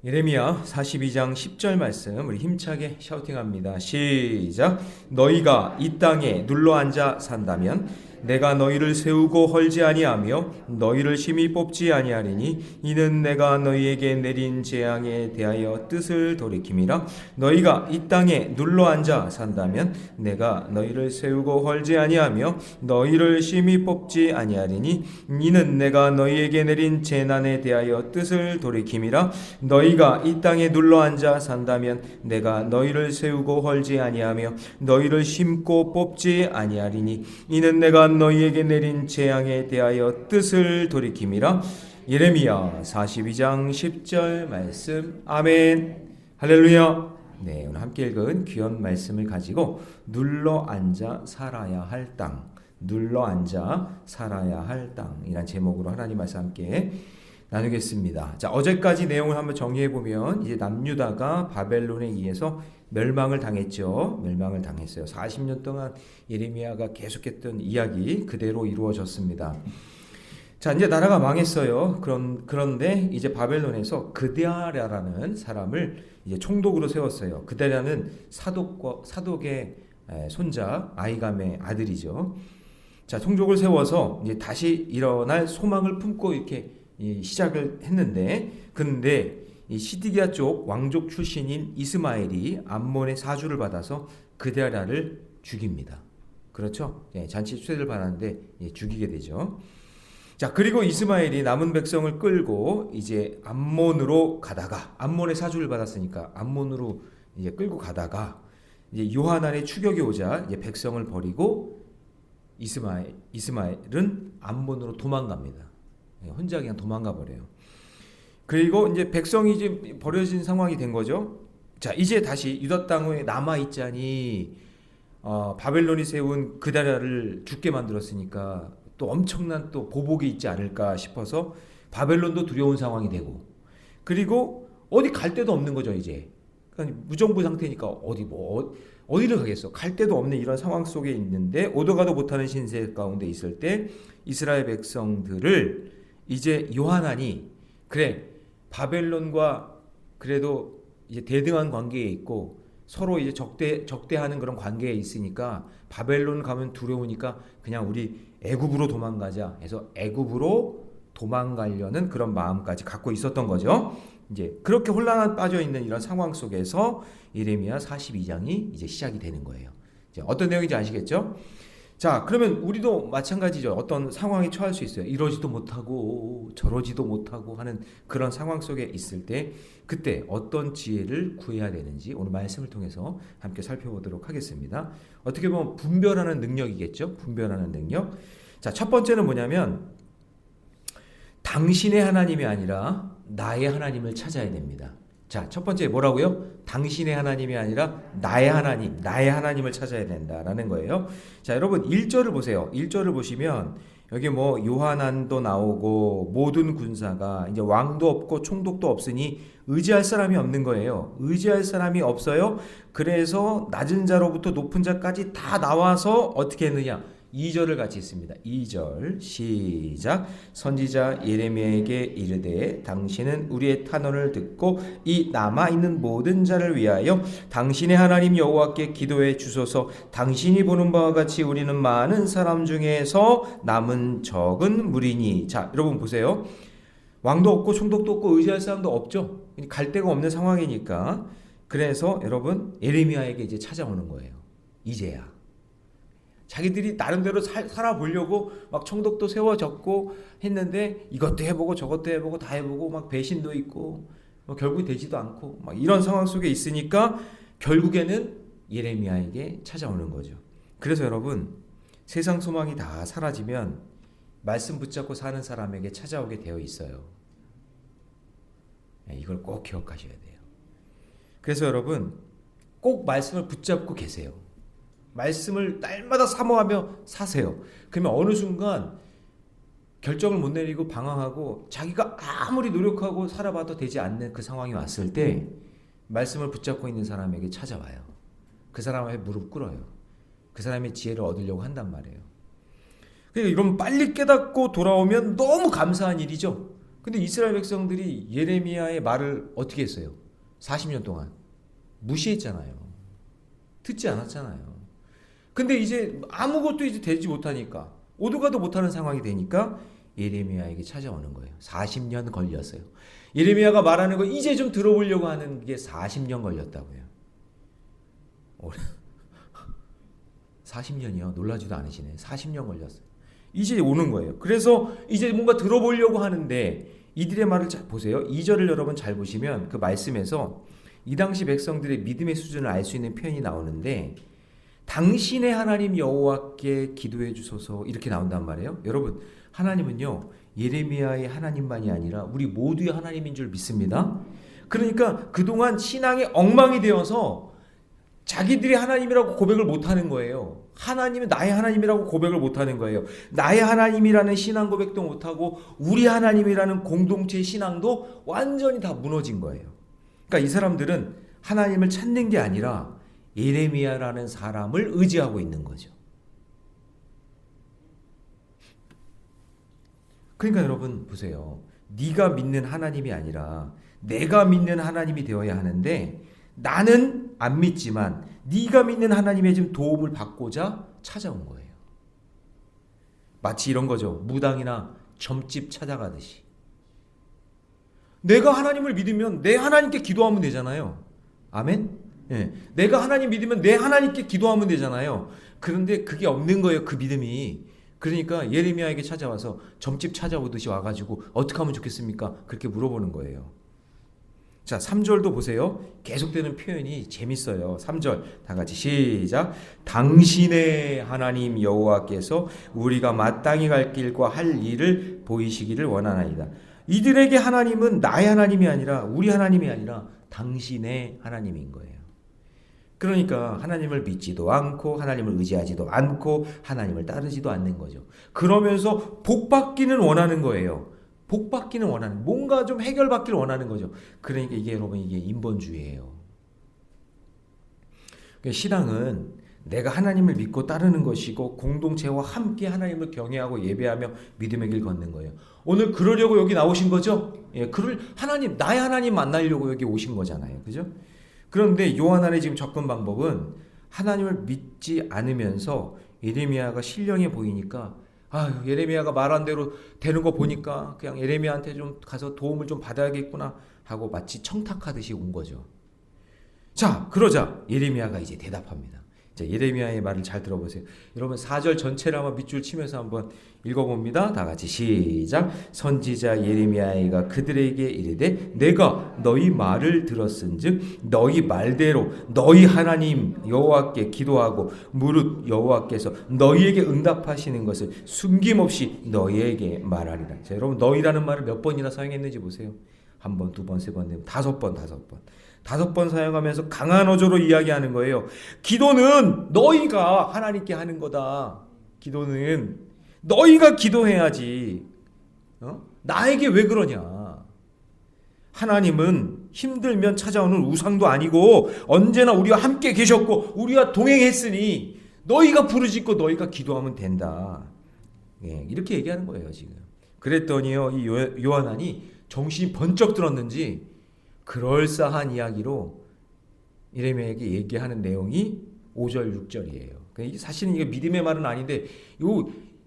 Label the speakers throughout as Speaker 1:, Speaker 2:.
Speaker 1: 예레미야 42장 10절 말씀 우리 힘차게 샤우팅합니다. 시작. 너희가 이 땅에 눌러앉아 산다면 내가 너희를 세우고 헐지 아니하며 너희를 심히 뽑지 아니하리니 이는 내가 너희에게 내린 재앙에 대하여 뜻을 돌이킴이라. 너희가 이 땅에 눌러앉아 산다면 내가 너희를 세우고 헐지 아니하며 너희를 심히 뽑지 아니하리니 이는 내가 너희에게 내린 재난에 대하여 뜻을 돌이킴이라. 너희가 이 땅에 눌러앉아 산다면 내가 너희를 세우고 헐지 아니하며 너희를 심고 뽑지 아니하리니 이는 내가 너희에게 내린 재앙에 대하여 뜻을 돌이킴이라. 예레미야 42장 10절 말씀. 아멘. 할렐루야. 네, 오늘 함께 읽은 귀한 말씀을 가지고 눌러앉아 살아야 할 땅, 눌러앉아 살아야 할 땅이란 제목으로 하나님 말씀 함께 나누겠습니다. 자, 어제까지 내용을 한번 정리해 보면 이제 남유다가 바벨론에 의해서 멸망을 당했죠. 멸망을 당했어요. 40년 동안 예레미야가 계속했던 이야기 그대로 이루어졌습니다. 자, 이제 나라가 망했어요. 그런데 이제 바벨론에서 그드랴라는 사람을 이제 총독으로 세웠어요. 그드랴는 사독의 손자 아이감의 아들이죠. 자, 총독을 세워서 이제 다시 일어날 소망을 품고 이렇게 시작을 했는데, 근데 이 시디기야 쪽 왕족 출신인 이스마엘이 암몬의 사주를 받아서 그드랴를 죽입니다. 그렇죠? 잔치 추대를 받았는데 죽이게 되죠. 자, 그리고 이스마엘이 남은 백성을 끌고 이제 암몬으로 가다가, 암몬의 사주를 받았으니까 암몬으로 이제 끌고 가다가 이제 요하난의 추격이 오자 이제 백성을 버리고 이스마엘은 암몬으로 도망갑니다. 혼자 그냥 도망가 버려요. 그리고 이제 백성이 이제 버려진 상황이 된 거죠. 자, 이제 다시 유다 땅에 남아 있자니 바벨론이 세운 그드랴를 죽게 만들었으니까 또 엄청난 또 보복이 있지 않을까 싶어서 바벨론도 두려운 상황이 되고, 그리고 어디 갈 데도 없는 거죠. 이제 그러니까 무정부 상태니까 어디를 가겠어? 갈 데도 없는 이런 상황 속에 있는데 오도 가도 못하는 신세 가운데 있을 때 이스라엘 백성들을 이제 요하난이, 그래, 바벨론과 그래도 이제 대등한 관계에 있고 서로 이제 적대하는 그런 관계에 있으니까 바벨론 가면 두려우니까 그냥 우리 애굽으로 도망가자 해서 애굽으로 도망가려는 그런 마음까지 갖고 있었던 거죠. 이제 그렇게 혼란에 빠져 있는 이런 상황 속에서 예레미야 42장이 이제 시작이 되는 거예요. 이제 어떤 내용인지 아시겠죠? 자, 그러면 우리도 마찬가지죠. 어떤 상황에 처할 수 있어요. 이러지도 못하고 저러지도 못하고 하는 그런 상황 속에 있을 때 그때 어떤 지혜를 구해야 되는지 오늘 말씀을 통해서 함께 살펴보도록 하겠습니다. 어떻게 보면 분별하는 능력이겠죠. 분별하는 능력. 자, 첫 번째는 뭐냐면 당신의 하나님이 아니라 나의 하나님을 찾아야 됩니다. 자, 첫 번째 뭐라고요? 당신의 하나님이 아니라 나의 하나님을 찾아야 된다라는 거예요. 자, 여러분 1절을 보세요. 1절을 보시면 여기 뭐 요하난도 나오고 모든 군사가 이제 왕도 없고 총독도 없으니 의지할 사람이 없는 거예요. 의지할 사람이 없어요. 그래서 낮은 자로부터 높은 자까지 다 나와서 어떻게 했느냐? 2절을 같이 있습니다. 2절 시작. 선지자 예레미야에게 이르되 당신은 우리의 탄원을 듣고 이 남아있는 모든 자를 위하여 당신의 하나님 여호와께 기도해 주소서. 당신이 보는 바와 같이 우리는 많은 사람 중에서 남은 적은 무리니. 자, 여러분 보세요. 왕도 없고 총독도 없고 의지할 사람도 없죠. 갈 데가 없는 상황이니까. 그래서 여러분 예레미야에게 이제 찾아오는 거예요. 이제야. 자기들이 나름대로 살아보려고 막 총독도 세워졌고 했는데 이것도 해보고 저것도 해보고 다 해보고 막 배신도 있고 뭐 결국 되지도 않고 막 이런 상황 속에 있으니까 결국에는 예레미야에게 찾아오는 거죠. 그래서 여러분 세상 소망이 다 사라지면 말씀 붙잡고 사는 사람에게 찾아오게 되어 있어요. 이걸 꼭 기억하셔야 돼요. 그래서 여러분 꼭 말씀을 붙잡고 계세요. 말씀을 날마다 사모하며 사세요. 그러면 어느 순간 결정을 못 내리고 방황하고 자기가 아무리 노력하고 살아봐도 되지 않는 그 상황이 왔을 때 말씀을 붙잡고 있는 사람에게 찾아와요. 그 사람의 무릎 꿇어요. 그 사람의 지혜를 얻으려고 한단 말이에요. 그러니까 이런 빨리 깨닫고 돌아오면 너무 감사한 일이죠. 근데 이스라엘 백성들이 예레미야의 말을 어떻게 했어요? 40년 동안 무시했잖아요. 듣지 않았잖아요. 근데 이제 아무것도 이제 되지 못하니까 오도 가도 못하는 상황이 되니까 예레미야에게 찾아오는 거예요. 40년 걸렸어요. 예레미야가 말하는 거 이제 좀 들어보려고 하는 게 40년 걸렸다고요. 40년이요? 놀라지도 않으시네. 40년 걸렸어요. 이제 오는 거예요. 그래서 이제 뭔가 들어보려고 하는데 이들의 말을 잘 보세요. 2절을 여러분 잘 보시면 그 말씀에서 이 당시 백성들의 믿음의 수준을 알 수 있는 표현이 나오는데 당신의 하나님 여호와께 기도해 주소서 이렇게 나온단 말이에요. 여러분 하나님은요 예레미야의 하나님만이 아니라 우리 모두의 하나님인 줄 믿습니다. 그러니까 그동안 신앙이 엉망이 되어서 자기들이 하나님이라고 고백을 못하는 거예요. 하나님은 나의 하나님이라고 고백을 못하는 거예요. 나의 하나님이라는 신앙 고백도 못하고 우리 하나님이라는 공동체의 신앙도 완전히 다 무너진 거예요. 그러니까 이 사람들은 하나님을 찾는 게 아니라 예레미야라는 사람을 의지하고 있는 거죠. 그러니까 여러분 보세요. 네가 믿는 하나님이 아니라 내가 믿는 하나님이 되어야 하는데 나는 안 믿지만 네가 믿는 하나님의 좀 도움을 받고자 찾아온 거예요. 마치 이런 거죠. 무당이나 점집 찾아가듯이. 내가 하나님을 믿으면 내 하나님께 기도하면 되잖아요. 아멘? 예. 내가 하나님 믿으면 내 하나님께 기도하면 되잖아요. 그런데 그게 없는 거예요. 그 믿음이. 그러니까 예레미야에게 찾아와서 점집 찾아오듯이 와가지고 어떻게 하면 좋겠습니까? 그렇게 물어보는 거예요. 자, 3절도 보세요. 계속되는 표현이 재밌어요. 3절 다 같이 시작. 당신의 하나님 여호와께서 우리가 마땅히 갈 길과 할 일을 보이시기를 원하나이다. 이들에게 하나님은 나의 하나님이 아니라 우리 하나님이 아니라 당신의 하나님인 거예요. 그러니까 하나님을 믿지도 않고 하나님을 의지하지도 않고 하나님을 따르지도 않는 거죠. 그러면서 복받기는 원하는 거예요. 복받기는 원하는, 뭔가 좀 해결받기를 원하는 거죠. 그러니까 이게 여러분 이게 인본주의예요. 신앙은 내가 하나님을 믿고 따르는 것이고 공동체와 함께 하나님을 경외하고 예배하며 믿음의 길 걷는 거예요. 오늘 그러려고 여기 나오신 거죠? 예, 하나님, 나의 하나님 만나려고 여기 오신 거잖아요. 그죠? 그런데 요한안의 지금 접근 방법은 하나님을 믿지 않으면서 예레미야가 신령해 보이니까 예레미야가 말한 대로 되는 거 보니까 그냥 예레미야한테 좀 가서 도움을 좀 받아야겠구나 하고 마치 청탁하듯이 온 거죠. 자, 그러자 예레미야가 이제 대답합니다. 자, 예레미야의 말을 잘 들어보세요. 여러분 4절 전체를 한번 밑줄 치면서 한번 읽어봅니다. 다 같이 시작. 선지자 예레미야가 그들에게 이르되 내가 너희 말을 들었은즉 너희 말대로 너희 하나님 여호와께 기도하고 무릇 여호와께서 너희에게 응답하시는 것을 숨김없이 너희에게 말하리라. 자, 여러분 너희라는 말을 몇 번이나 사용했는지 보세요. 한 번, 두 번, 세 번, 5번. 5번 사용하면서 강한 어조로 이야기하는 거예요. 기도는 너희가 하나님께 하는 거다. 기도는 너희가 기도해야지. 나에게 왜 그러냐. 하나님은 힘들면 찾아오는 우상도 아니고 언제나 우리와 함께 계셨고 우리와 동행했으니 너희가 부르짖고 너희가 기도하면 된다. 예, 이렇게 얘기하는 거예요 지금. 그랬더니요 이 요한안이 정신이 번쩍 들었는지 그럴싸한 이야기로 예레미야에게 얘기하는 내용이 5절 6절이에요. 사실은 이게 믿음의 말은 아닌데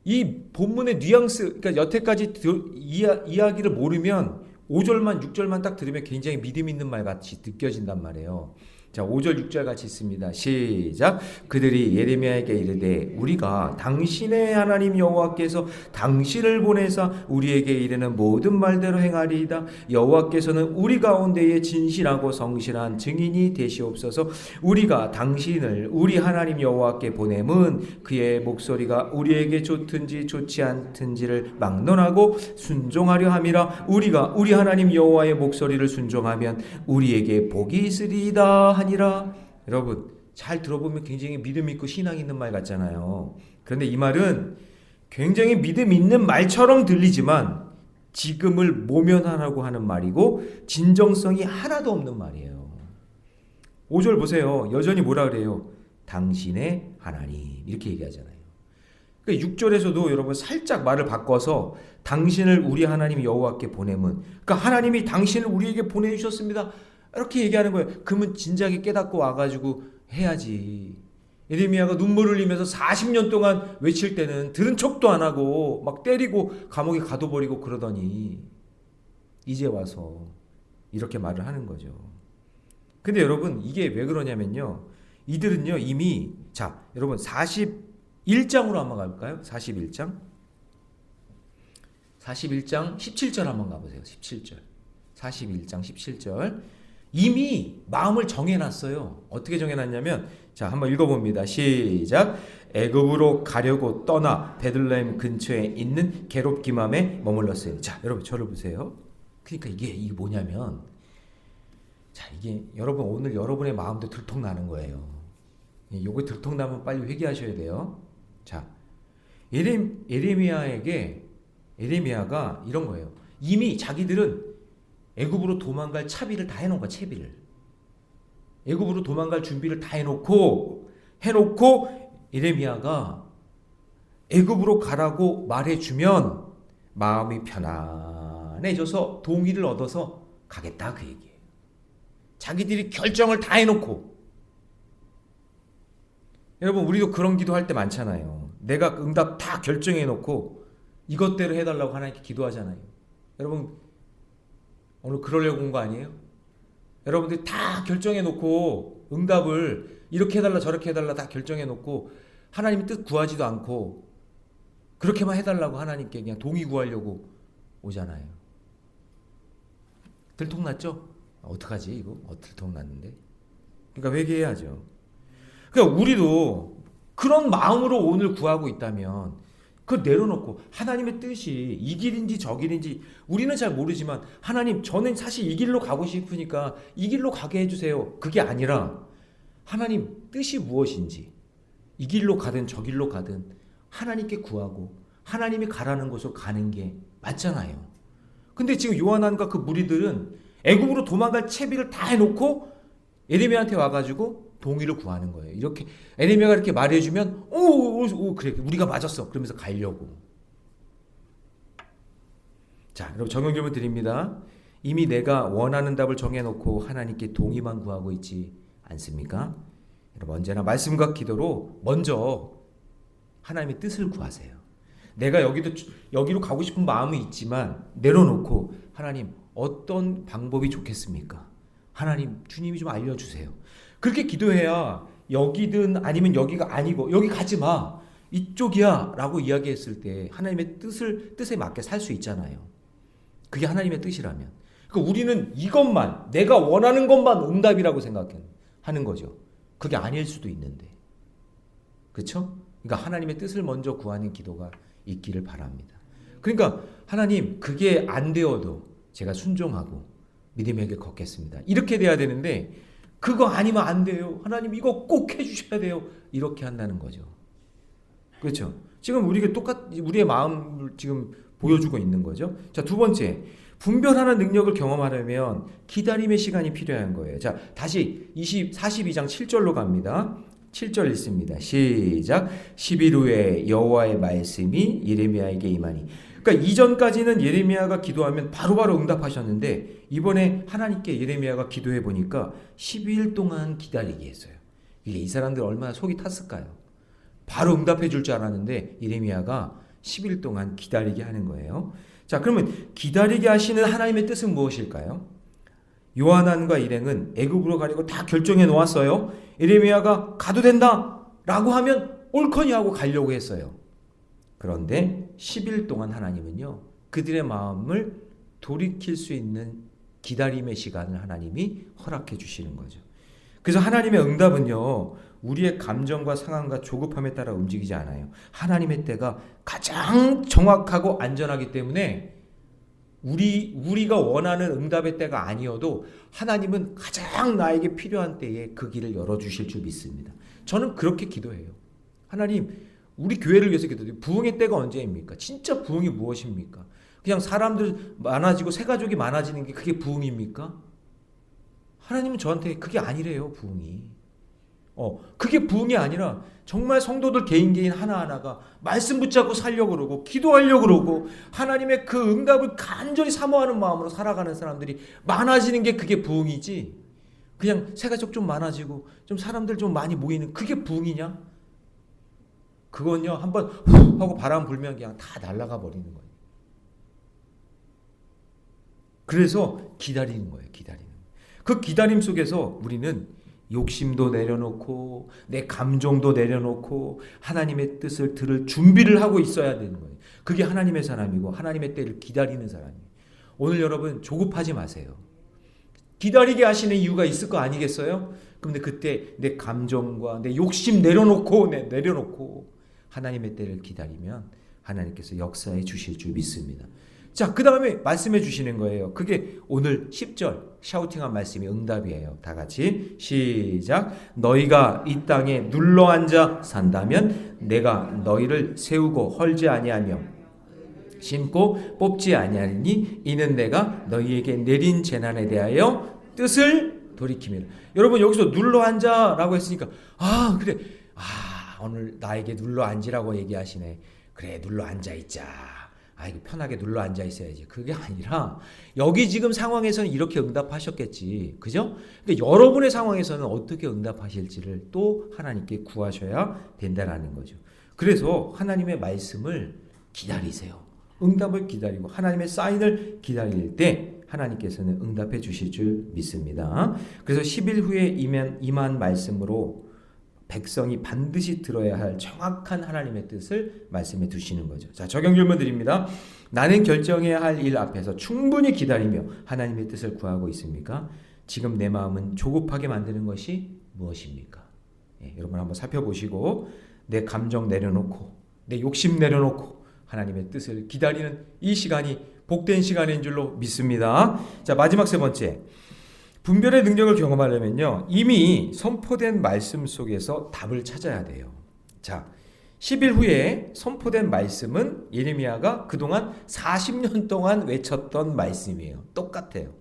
Speaker 1: 이 본문의 뉘앙스, 그러니까 여태까지 이야기를 모르면 5절만 6절만 딱 들으면 굉장히 믿음 있는 말 같이 느껴진단 말이에요. 자, 5절 6절 같이 있습니다. 시작. 그들이 예레미야에게 이르되 우리가 당신의 하나님 여호와께서 당신을 보내사 우리에게 이르는 모든 말대로 행하리이다. 여호와께서는 우리 가운데에 진실하고 성실한 증인이 되시옵소서. 우리가 당신을 우리 하나님 여호와께 보냄은 그의 목소리가 우리에게 좋든지 좋지 않든지를 막론하고 순종하려 함이라. 우리가 우리 하나님 여호와의 목소리를 순종하면 우리에게 복이 있으리이다 하니라. 여러분 잘 들어보면 굉장히 믿음 있고 신앙 있는 말 같잖아요. 그런데 이 말은 굉장히 믿음 있는 말처럼 들리지만 지금을 모면하라고 하는 말이고 진정성이 하나도 없는 말이에요. 5절 보세요. 여전히 뭐라 그래요? 당신의 하나님 이렇게 얘기하잖아요. 그러니까 6절에서도 여러분 살짝 말을 바꿔서 당신을 우리 하나님 여호와께 보내면, 그러니까 하나님이 당신을 우리에게 보내주셨습니다 이렇게 얘기하는 거예요. 그러면 진작에 깨닫고 와가지고 해야지. 예레미야가 눈물을 흘리면서 40년 동안 외칠 때는 들은 척도 안 하고 막 때리고 감옥에 가둬버리고 그러더니 이제 와서 이렇게 말을 하는 거죠. 근데 여러분 이게 왜 그러냐면요, 이들은요 이미, 자 여러분 41장으로 한번 가볼까요? 41장 17절 한번 가보세요. 17절 41장 17절 이미 마음을 정해놨어요. 어떻게 정해놨냐면, 자 한번 읽어봅니다. 시작. 애굽으로 가려고 떠나 베들레헴 근처에 있는 게롭기맘에 머물렀어요. 자 여러분 저를 보세요. 그러니까 이게 뭐냐면, 자 이게 여러분 오늘 여러분의 마음도 들통나는 거예요. 요거 들통나면 빨리 회개하셔야 돼요. 자 예레미야가 이런 거예요. 이미 자기들은 애굽으로 도망갈 차비를 다 해놓은 거야. 채비를 애굽으로 도망갈 준비를 다 해놓고 예레미야가 애굽으로 가라고 말해주면 마음이 편안해져서 동의를 얻어서 가겠다 그 얘기예요. 자기들이 결정을 다 해놓고. 여러분 우리도 그런 기도할 때 많잖아요. 내가 응답 다 결정해놓고 이것대로 해달라고 하나님께 기도하잖아요. 여러분 오늘 그러려고 온 거 아니에요? 여러분들이 다 결정해놓고 응답을 이렇게 해달라 저렇게 해달라 다 결정해놓고 하나님의 뜻 구하지도 않고 그렇게만 해달라고 하나님께 그냥 동의 구하려고 오잖아요. 들통났죠? 어떡하지 이거? 들통났는데? 그러니까 회개해야죠. 그러니까 우리도 그런 마음으로 오늘 구하고 있다면 그걸 내려놓고 하나님의 뜻이 이 길인지 저 길인지 우리는 잘 모르지만, 하나님 저는 사실 이 길로 가고 싶으니까 이 길로 가게 해주세요. 그게 아니라 하나님 뜻이 무엇인지 이 길로 가든 저 길로 가든 하나님께 구하고 하나님이 가라는 곳으로 가는 게 맞잖아요. 근데 지금 요한안과 그 무리들은 애굽으로 도망갈 채비를 다 해놓고 예레미야한테 와가지고 동의를 구하는 거예요. 이렇게 예레미야가 이렇게 말해주면 오 그래 우리가 맞았어 그러면서 가려고. 자 여러분 적용 질문 드립니다. 이미 내가 원하는 답을 정해놓고 하나님께 동의만 구하고 있지 않습니까? 여러분 언제나 말씀과 기도로 먼저 하나님의 뜻을 구하세요. 내가 여기로 가고 싶은 마음이 있지만 내려놓고 하나님 어떤 방법이 좋겠습니까? 하나님 주님이 좀 알려주세요. 그렇게 기도해야 여기든 아니면 여기가 아니고 여기 가지 마 이쪽이야 라고 이야기했을 때 하나님의 뜻에 맞게 살 수 있잖아요. 그게 하나님의 뜻이라면. 그러니까 우리는 이것만 내가 원하는 것만 응답이라고 생각하는 거죠. 그게 아닐 수도 있는데, 그렇죠? 그러니까 하나님의 뜻을 먼저 구하는 기도가 있기를 바랍니다. 그러니까 하나님 그게 안 되어도 제가 순종하고 믿음의 길 걷겠습니다. 이렇게 돼야 되는데 그거 아니면 안 돼요. 하나님 이거 꼭 해주셔야 돼요. 이렇게 한다는 거죠. 그렇죠? 지금 우리의 마음을 지금 보여주고 있는 거죠. 자, 두 번째, 분별하는 능력을 경험하려면 기다림의 시간이 필요한 거예요. 자, 다시 42장 7절로 갑니다. 7절 읽습니다. 시작. 10일 후에 여호와의 말씀이 예레미야에게 임하니. 그러니까 이전까지는 예레미야가 기도하면 바로바로 응답하셨는데 이번에 하나님께 예레미야가 기도해 보니까 12일 동안 기다리게 했어요. 이게 이 사람들 얼마나 속이 탔을까요? 바로 응답해 줄 줄 알았는데 예레미야가 10일 동안 기다리게 하는 거예요. 자, 그러면 기다리게 하시는 하나님의 뜻은 무엇일까요? 요한안과 일행은 애굽으로 가려고 다 결정해 놓았어요. 예레미야가 가도 된다 라고 하면 옳거니 하고 가려고 했어요. 그런데 10일 동안 하나님은요 그들의 마음을 돌이킬 수 있는 기다림의 시간을 하나님이 허락해 주시는 거죠. 그래서 하나님의 응답은요 우리의 감정과 상황과 조급함에 따라 움직이지 않아요. 하나님의 때가 가장 정확하고 안전하기 때문에 우리가 원하는 응답의 때가 아니어도 하나님은 가장 나에게 필요한 때에 그 길을 열어주실 줄 믿습니다. 저는 그렇게 기도해요. 하나님 우리 교회를 위해서 기도해요. 부흥의 때가 언제입니까? 진짜 부흥이 무엇입니까? 그냥 사람들 많아지고 새가족이 많아지는 게 그게 부흥입니까? 하나님은 저한테 그게 아니래요. 부흥이 그게 부흥이 아니라 정말 성도들 개인 하나하나가 말씀 붙잡고 살려고 그러고 기도하려고 그러고 하나님의 그 응답을 간절히 사모하는 마음으로 살아가는 사람들이 많아지는 게 그게 부흥이지. 그냥 새가족 좀 많아지고 좀 사람들 좀 많이 모이는 그게 부흥이냐? 그건요 한번 후 하고 바람 불면 그냥 다 날아가 버리는 거예요. 그래서 기다리는 거예요. 기다리는. 그 기다림 속에서 우리는 욕심도 내려놓고 내 감정도 내려놓고 하나님의 뜻을 들을 준비를 하고 있어야 되는 거예요. 그게 하나님의 사람이고 하나님의 때를 기다리는 사람이에요. 오늘 여러분 조급하지 마세요. 기다리게 하시는 이유가 있을 거 아니겠어요? 그런데 그때 내 감정과 내 욕심 내려놓고 하나님의 때를 기다리면 하나님께서 역사해 주실 줄 믿습니다. 자, 그 다음에 말씀해 주시는 거예요. 그게 오늘 10절 샤우팅한 말씀이 응답이에요. 다 같이 시작. 너희가 이 땅에 눌러앉아 산다면 내가 너희를 세우고 헐지 아니하며 심고 뽑지 아니하리니 이는 내가 너희에게 내린 재난에 대하여 뜻을 돌이키며. 여러분 여기서 눌러앉아라고 했으니까 그래 오늘 나에게 눌러앉으라고 얘기하시네. 그래 눌러앉아 있자. 이거 편하게 눌러 앉아 있어야지. 그게 아니라 여기 지금 상황에서는 이렇게 응답하셨겠지. 그죠? 근데 여러분의 상황에서는 어떻게 응답하실지를 또 하나님께 구하셔야 된다는 거죠. 그래서 하나님의 말씀을 기다리세요. 응답을 기다리고 하나님의 사인을 기다릴 때 하나님께서는 응답해 주실 줄 믿습니다. 그래서 10일 후에 임한 말씀으로 백성이 반드시 들어야 할 정확한 하나님의 뜻을 말씀해 두시는 거죠. 자, 적용 질문 드립니다. 나는 결정해야 할 일 앞에서 충분히 기다리며 하나님의 뜻을 구하고 있습니까? 지금 내 마음은 조급하게 만드는 것이 무엇입니까? 여러분 한번 살펴보시고 내 감정 내려놓고 내 욕심 내려놓고 하나님의 뜻을 기다리는 이 시간이 복된 시간인 줄로 믿습니다. 자, 마지막 세 번째. 분별의 능력을 경험하려면요. 이미 선포된 말씀 속에서 답을 찾아야 돼요. 자, 10일 후에 선포된 말씀은 예레미야가 그동안 40년 동안 외쳤던 말씀이에요. 똑같아요.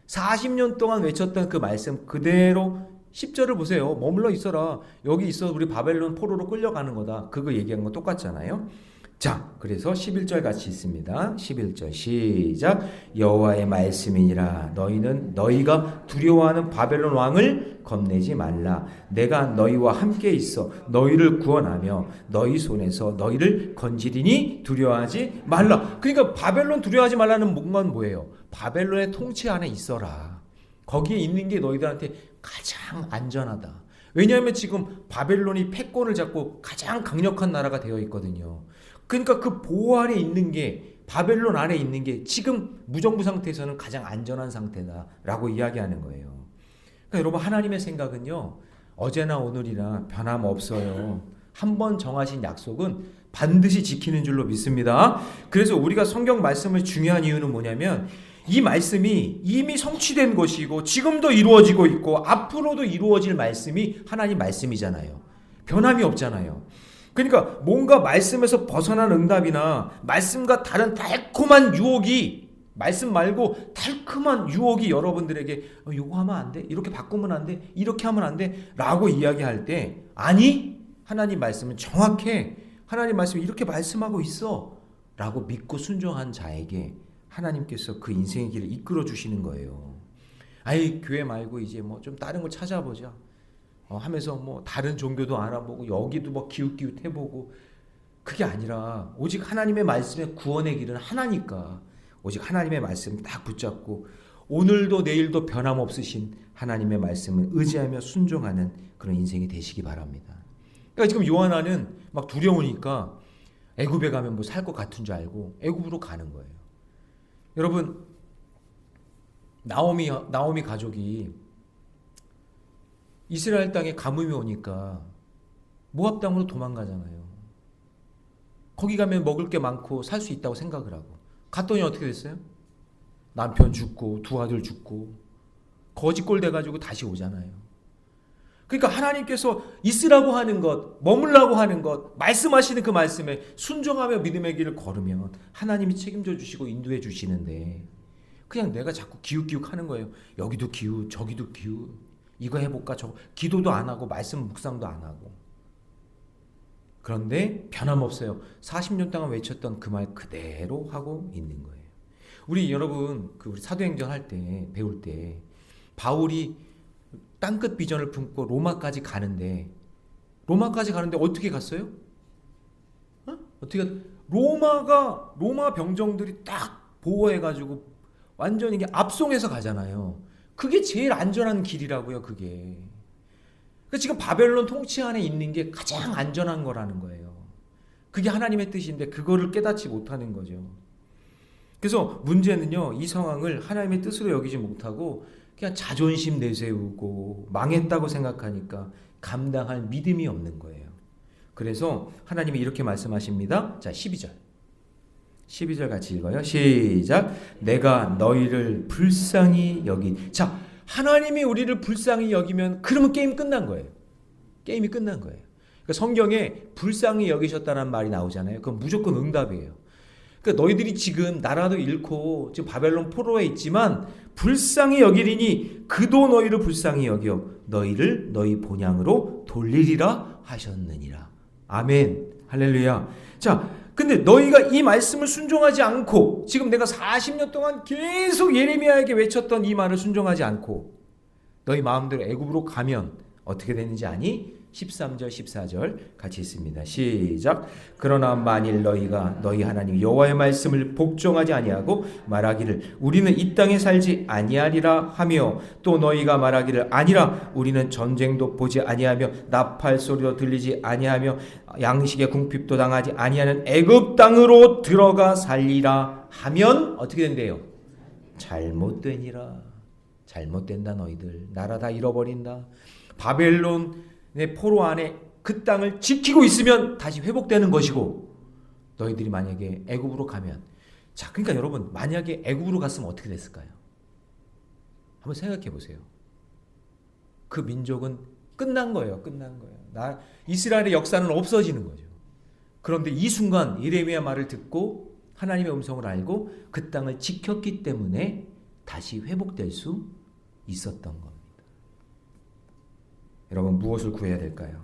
Speaker 1: 40년 동안 외쳤던 그 말씀 그대로 10절을 보세요. 머물러 있어라. 여기 있어 우리 바벨론 포로로 끌려가는 거다. 그거 얘기한 거 똑같잖아요. 자, 그래서 11절 같이 있습니다. 11절 시작. 여호와의 말씀이니라. 너희가 두려워하는 바벨론 왕을 겁내지 말라. 내가 너희와 함께 있어 너희를 구원하며 너희 손에서 너희를 건지리니 두려워하지 말라. 그러니까 바벨론 두려워하지 말라는 건 뭐예요? 바벨론의 통치 안에 있어라. 거기에 있는 게 너희들한테 가장 안전하다. 왜냐하면 지금 바벨론이 패권을 잡고 가장 강력한 나라가 되어 있거든요. 그러니까 그 보호 안에 있는 게 바벨론 안에 있는 게 지금 무정부 상태에서는 가장 안전한 상태다라고 이야기하는 거예요. 그러니까 여러분 하나님의 생각은요. 어제나 오늘이나 변함없어요. 한번 정하신 약속은 반드시 지키는 줄로 믿습니다. 그래서 우리가 성경 말씀을 중요한 이유는 뭐냐면 이 말씀이 이미 성취된 것이고 지금도 이루어지고 있고 앞으로도 이루어질 말씀이 하나님 말씀이잖아요. 변함이 없잖아요. 그러니까 뭔가 말씀에서 벗어난 응답이나 말씀과 다른 달콤한 유혹이 말씀 말고 달콤한 유혹이 여러분들에게 요거 하면 안 돼? 이렇게 바꾸면 안 돼? 이렇게 하면 안 돼? 라고 이야기할 때 아니 하나님 말씀은 정확해. 하나님 말씀이 이렇게 말씀하고 있어 라고 믿고 순종한 자에게 하나님께서 그 인생의 길을 이끌어 주시는 거예요. 교회 말고 이제 뭐 좀 다른 거 찾아보자 하면서 뭐 다른 종교도 알아보고 여기도 뭐 기웃기웃 해보고 그게 아니라 오직 하나님의 말씀의 구원의 길은 하나니까 오직 하나님의 말씀 딱 붙잡고 오늘도 내일도 변함없으신 하나님의 말씀을 의지하며 순종하는 그런 인생이 되시기 바랍니다. 그러니까 지금 요한아는 막 두려우니까 애굽에 가면 뭐 살 것 같은 줄 알고 애굽으로 가는 거예요. 여러분 나오미 가족이 이스라엘 땅에 가뭄이 오니까 모압 땅으로 도망가잖아요. 거기 가면 먹을 게 많고 살 수 있다고 생각을 하고 갔더니 어떻게 됐어요? 남편 죽고 두 아들 죽고 거지꼴 돼가지고 다시 오잖아요. 그러니까 하나님께서 있으라고 하는 것, 머물라고 하는 것, 말씀하시는 그 말씀에 순종하며 믿음의 길을 걸으면 하나님이 책임져 주시고 인도해 주시는데 그냥 내가 자꾸 기웃기웃 하는 거예요. 여기도 기웃 저기도 기웃. 이거 해볼까 저거, 기도도 안 하고 말씀 묵상도 안 하고. 그런데 변함없어요. 40년 동안 외쳤던 그 말 그대로 하고 있는 거예요. 우리 여러분 우리 사도행전 할 때 배울 때 바울이 땅끝 비전을 품고 로마까지 가는데 어떻게 갔어요? 어떻게 로마 병정들이 딱 보호해가지고 완전히 이게 압송해서 가잖아요. 그게 제일 안전한 길이라고요. 그게. 그러니까 지금 바벨론 통치 안에 있는 게 가장 안전한 거라는 거예요. 그게 하나님의 뜻인데 그거를 깨닫지 못하는 거죠. 그래서 문제는요, 이 상황을 하나님의 뜻으로 여기지 못하고 그냥 자존심 내세우고 망했다고 생각하니까 감당할 믿음이 없는 거예요. 그래서 하나님이 이렇게 말씀하십니다. 자, 12절 같이 읽어요. 시작. 내가 너희를 불쌍히 여긴. 자, 하나님이 우리를 불쌍히 여기면 그러면 게임 끝난 거예요. 게임이 끝난 거예요. 그러니까 성경에 불쌍히 여기셨다는 말이 나오잖아요. 그건 무조건 응답이에요. 그러니까 너희들이 지금 나라도 잃고 지금 바벨론 포로에 있지만 불쌍히 여기리니 그도 너희를 불쌍히 여겨 너희를 너희 본향으로 돌리리라 하셨느니라. 아멘. 할렐루야. 자, 근데 너희가 이 말씀을 순종하지 않고 지금 내가 40년 동안 계속 예레미야에게 외쳤던 이 말을 순종하지 않고 너희 마음대로 애굽으로 가면 어떻게 되는지 아니? 13절 14절 같이 있습니다. 시작. 그러나 만일 너희가 너희 하나님 여호와의 말씀을 복종하지 아니하고 말하기를 우리는 이 땅에 살지 아니하리라 하며 또 너희가 말하기를 아니라 우리는 전쟁도 보지 아니하며 나팔 소리도 들리지 아니하며 양식의 궁핍도 당하지 아니하는 애굽 땅으로 들어가 살리라 하면 어떻게 된대요? 잘못되니라. 잘못된다. 너희들 나라 다 잃어버린다. 바벨론 내 포로 안에 그 땅을 지키고 있으면 다시 회복되는 것이고 너희들이 만약에 애굽으로 가면 자, 그러니까 여러분 만약에 애굽으로 갔으면 어떻게 됐을까요? 한번 생각해 보세요. 그 민족은 끝난 거예요. 끝난 거예요. 이스라엘의 역사는 없어지는 거죠. 그런데 이 순간 예레미야 말을 듣고 하나님의 음성을 알고 그 땅을 지켰기 때문에 다시 회복될 수 있었던 겁니다. 여러분 무엇을 구해야 될까요?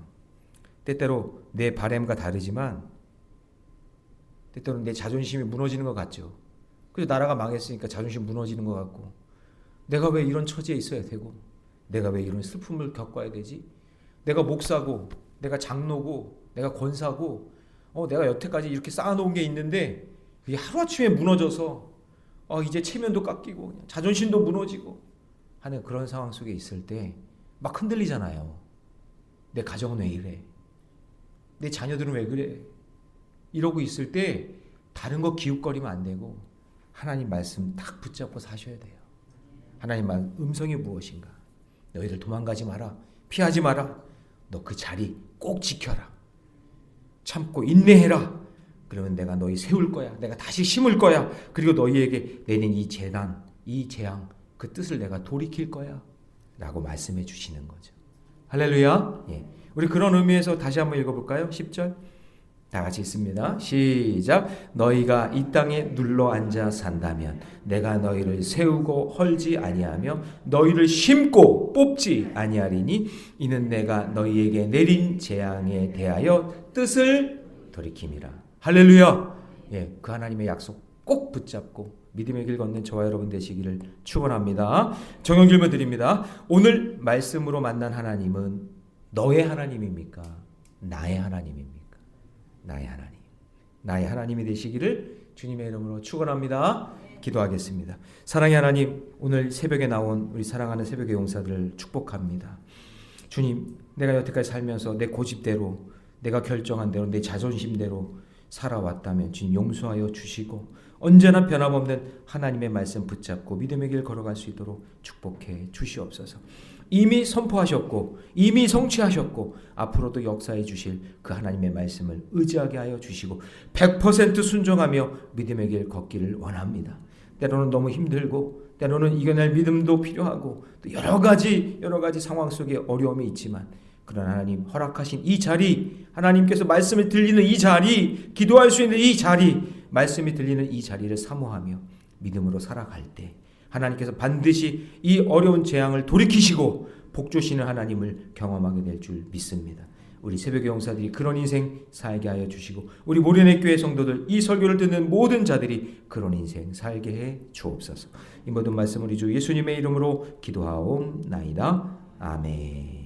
Speaker 1: 때때로 내 바램과 다르지만 때때로는 내 자존심이 무너지는 것 같죠. 그래서 나라가 망했으니까 자존심 무너지는 것 같고 내가 왜 이런 처지에 있어야 되고 내가 왜 이런 슬픔을 겪어야 되지? 내가 목사고 내가 장로고 내가 권사고 내가 여태까지 이렇게 쌓아놓은 게 있는데 그게 하루아침에 무너져서 이제 체면도 깎이고 자존심도 무너지고 하는 그런 상황 속에 있을 때 막 흔들리잖아요. 내 가정은 왜 이래? 내 자녀들은 왜 그래? 이러고 있을 때 다른 거 기웃거리면 안 되고 하나님 말씀 딱 붙잡고 사셔야 돼요. 하나님 말 음성이 무엇인가? 너희들 도망가지 마라. 피하지 마라. 너 그 자리 꼭 지켜라. 참고 인내해라. 그러면 내가 너희 세울 거야. 내가 다시 심을 거야. 그리고 너희에게 내린 이 재난, 이 재앙 그 뜻을 내가 돌이킬 거야. 라고 말씀해 주시는 거죠. 할렐루야. 예. 우리 그런 의미에서 다시 한번 읽어볼까요? 10절 다 같이 있습니다. 시작. 너희가 이 땅에 눌러 앉아 산다면 내가 너희를 세우고 헐지 아니하며 너희를 심고 뽑지 아니하리니 이는 내가 너희에게 내린 재앙에 대하여 뜻을 돌이킴이라. 할렐루야. 예, 그 하나님의 약속 꼭 붙잡고 믿음의 길 걷는 저와 여러분 되시기를 축원합니다. 정형 질문 드립니다. 오늘 말씀으로 만난 하나님은 너의 하나님입니까? 나의 하나님입니까? 나의 하나님. 나의 하나님이 되시기를 주님의 이름으로 축원합니다. 기도하겠습니다. 사랑의 하나님, 오늘 새벽에 나온 우리 사랑하는 새벽의 용사들을 축복합니다. 주님, 내가 여태까지 살면서 내 고집대로 내가 결정한 대로 내 자존심대로 살아왔다면 주님 용서하여 주시고 언제나 변함없는 하나님의 말씀 붙잡고 믿음의 길 걸어갈 수 있도록 축복해 주시옵소서. 이미 선포하셨고 이미 성취하셨고 앞으로도 역사해 주실 그 하나님의 말씀을 의지하게 하여 주시고 100% 순종하며 믿음의 길 걷기를 원합니다. 때로는 너무 힘들고 때로는 이겨낼 믿음도 필요하고 또 여러 가지 상황 속에 어려움이 있지만 그러나 하나님 허락하신 이 자리, 하나님께서 말씀을 들리는 이 자리, 기도할 수 있는 이 자리, 말씀이 들리는 이 자리를 사모하며 믿음으로 살아갈 때 하나님께서 반드시 이 어려운 재앙을 돌이키시고 복 주시는 하나님을 경험하게 될 줄 믿습니다. 우리 새벽의 용사들이 그런 인생 살게 하여 주시고 우리 모련의 교회 성도들 이 설교를 듣는 모든 자들이 그런 인생 살게 해 주옵소서. 이 모든 말씀 우리 주 예수님의 이름으로 기도하옵나이다. 아멘.